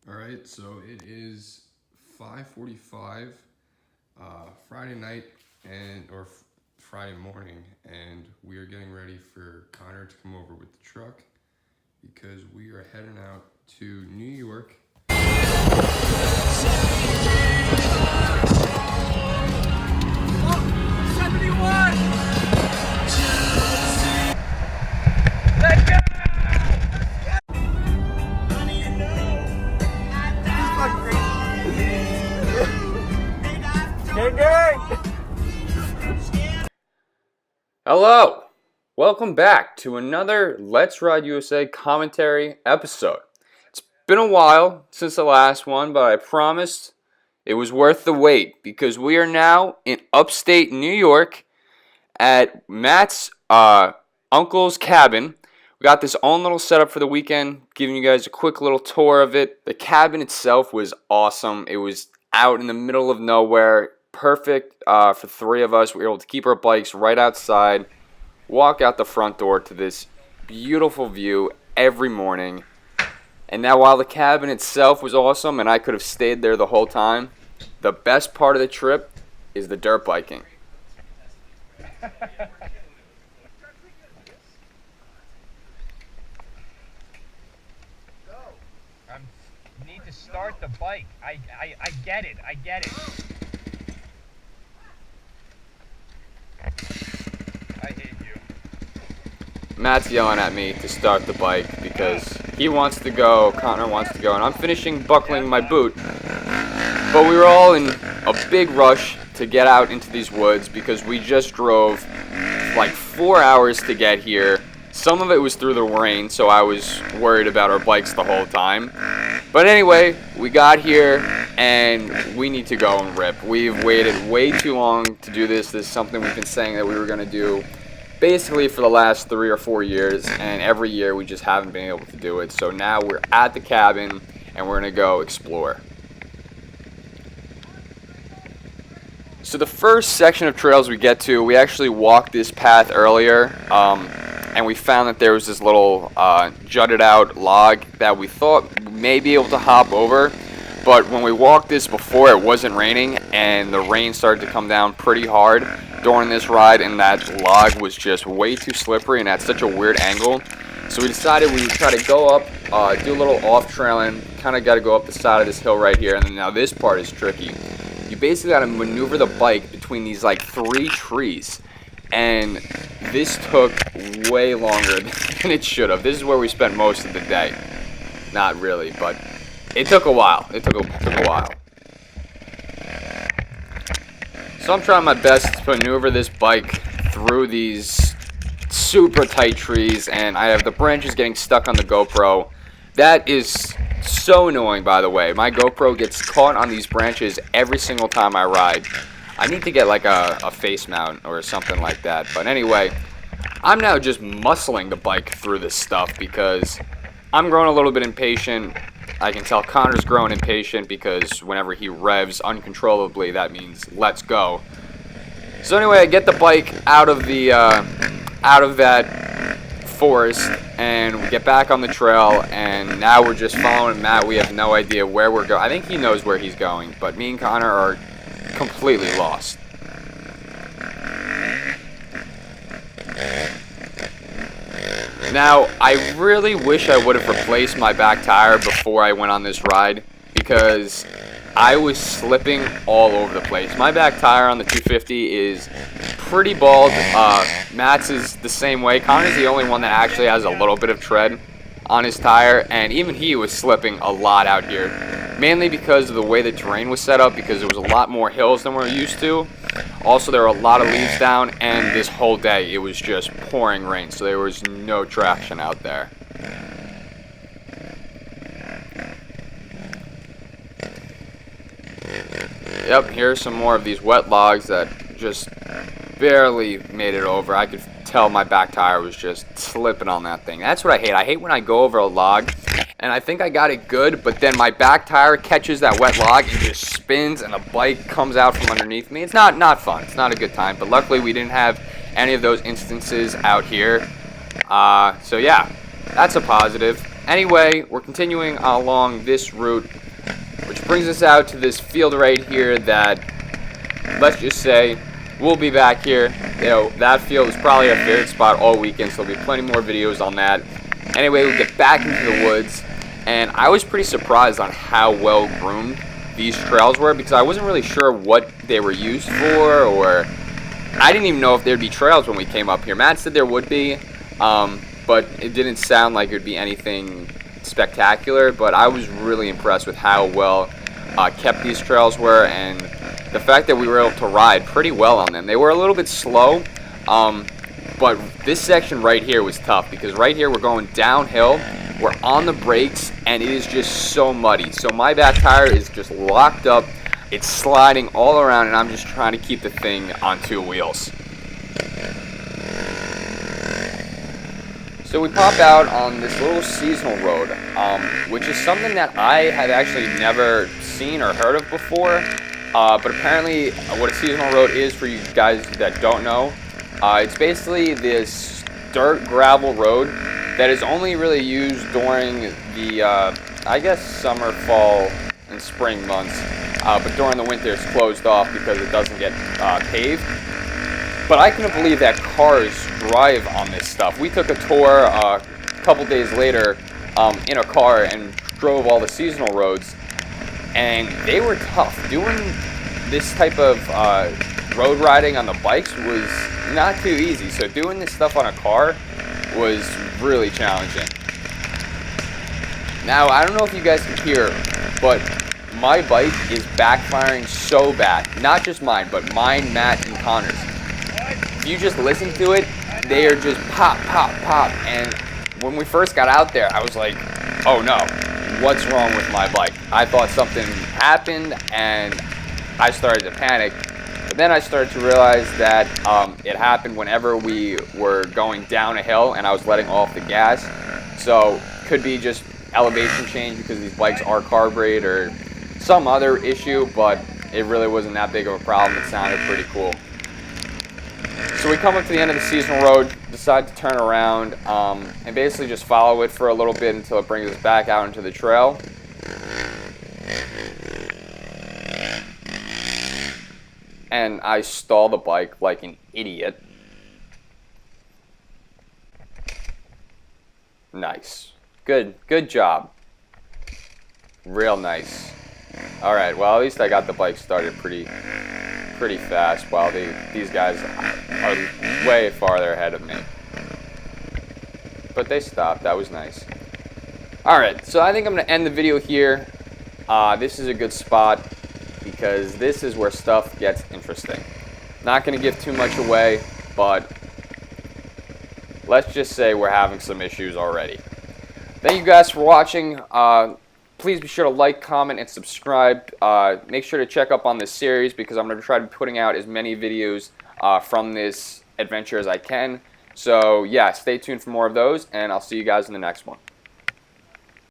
All right, so it is 5:45 Friday night Friday morning, and we are getting ready for Connor to come over with the truck because we are heading out to New York. Hello! Welcome back to another Let's Ride USA commentary episode. It's been a while since the last one, but I promised it was worth the wait because we are now in upstate New York at Matt's uncle's cabin. We got this own little setup for the weekend, giving you guys a quick little tour of it. The cabin itself was awesome. It was out in the middle of nowhere, perfect for three of us. We were able to keep our bikes right outside, walk out the front door to this beautiful view every morning. And now while the cabin itself was awesome and I could have stayed there the whole time, the best part of the trip is the dirt biking. Need to start the bike. I get it. I get it. I hate you. Matt's yelling at me to start the bike because he wants to go, Connor wants to go, and I'm finishing buckling my boot. But we were all in a big rush to get out into these woods because we just drove like 4 hours to get here. Some of it was through the rain, so I was worried about our bikes the whole time. But anyway, we got here and we need to go and rip. We've waited way too long to do this. This is something we've been saying that we were going to do basically for the last 3 or 4 years, and every year we just haven't been able to do it. So now we're at the cabin and we're going to go explore. So the first section of trails we get to, we actually walked this path earlier, and we found that there was this little jutted out log that we thought we may be able to hop over. But when we walked this before, it wasn't raining, and the rain started to come down pretty hard during this ride, and that log was just way too slippery and at such a weird angle. So we decided we would try to go up, do a little off-trailing, kind of got to go up the side of this hill right here, and then now this part is tricky. You basically got to maneuver the bike between these like 3 trees, and this took way longer than it should have. This is where we spent most of the day. Not really, but it took a while. It took a while. So I'm trying my best to maneuver this bike through these super tight trees, and I have the branches getting stuck on the GoPro. That is so annoying, by the way. My GoPro gets caught on these branches every single time I ride. I need to get like a face mount or something like that. But anyway, I'm now just muscling the bike through this stuff because I'm growing a little bit impatient. I can tell Connor's growing impatient because whenever he revs uncontrollably, that means let's go. So anyway, I get the bike out of that forest, and we get back on the trail, and now we're just following Matt. We have no idea where we're going. I think he knows where he's going, but me and Connor are completely lost. Now, I really wish I would have replaced my back tire before I went on this ride because I was slipping all over the place. My back tire on the 250 is pretty bald. Matt's is the same way. Connor's the only one that actually has a little bit of tread on his tire, and even he was slipping a lot out here, mainly because of the way the terrain was set up, because there was a lot more hills than we're used to. Also, there were a lot of leaves down, and this whole day it was just pouring rain, so there was no traction out there. Yep, here's some more of these wet logs that just barely made it over. I could tell my back tire was just slipping on that thing. That's what I hate. I hate when I go over a log and I think I got it good, but then my back tire catches that wet log and just spins and the bike comes out from underneath me. It's not fun. It's not a good time, but luckily we didn't have any of those instances out here. So yeah, that's a positive. Anyway, we're continuing along this route, which brings us out to this field right here that, let's just say, we'll be back here. You know, that field is probably our favorite spot all weekend, so there'll be plenty more videos on that. Anyway, we'll get back into the woods, and I was pretty surprised on how well groomed these trails were, because I wasn't really sure what they were used for, or I didn't even know if there'd be trails when we came up here. Matt said there would be, but it didn't sound like it would be anything spectacular, but I was really impressed with how well kept these trails were, and the fact that we were able to ride pretty well on them. They were a little bit slow, but this section right here was tough, because right here we're going downhill, we're on the brakes, and it is just so muddy. So my back tire is just locked up, it's sliding all around, and I'm just trying to keep the thing on two wheels. So we pop out on this little seasonal road, which is something that I have actually never seen or heard of before. But apparently what a seasonal road is, for you guys that don't know, it's basically this dirt gravel road that is only really used during the, I guess, summer, fall, and spring months. But during the winter it's closed off because it doesn't get paved. But I couldn't believe that cars drive on this stuff. We took a tour a couple days later in a car and drove all the seasonal roads, and they were tough. Doing this type of road riding on the bikes was not too easy. So doing this stuff on a car was really challenging. Now, I don't know if you guys can hear, but my bike is backfiring so bad. Not just mine, but mine, Matt, and Connor's. If you just listen to it, they are just pop, pop, pop. And when we first got out there, I was like, oh no, what's wrong with my bike? I thought something happened, and I started to panic. But then I started to realize that it happened whenever we were going down a hill and I was letting off the gas. So could be just elevation change because these bikes are carbureted, or some other issue, but it really wasn't that big of a problem. It sounded pretty cool. So we come up to the end of the seasonal road, decide to turn around, and basically just follow it for a little bit until it brings us back out into the trail. And I stall the bike like an idiot. Nice. Good job. Real nice. Alright, well, at least I got the bike started pretty fast, while these guys are way farther ahead of me. But they stopped. That was nice. Alright, so I think I'm going to end the video here. This is a good spot, because this is where stuff gets interesting. Not going to give too much away, but let's just say we're having some issues already. Thank you guys for watching. Please be sure to like, comment, and subscribe. Make sure to check up on this series, because I'm going to try to be putting out as many videos from this adventure as I can. So yeah, stay tuned for more of those, and I'll see you guys in the next one.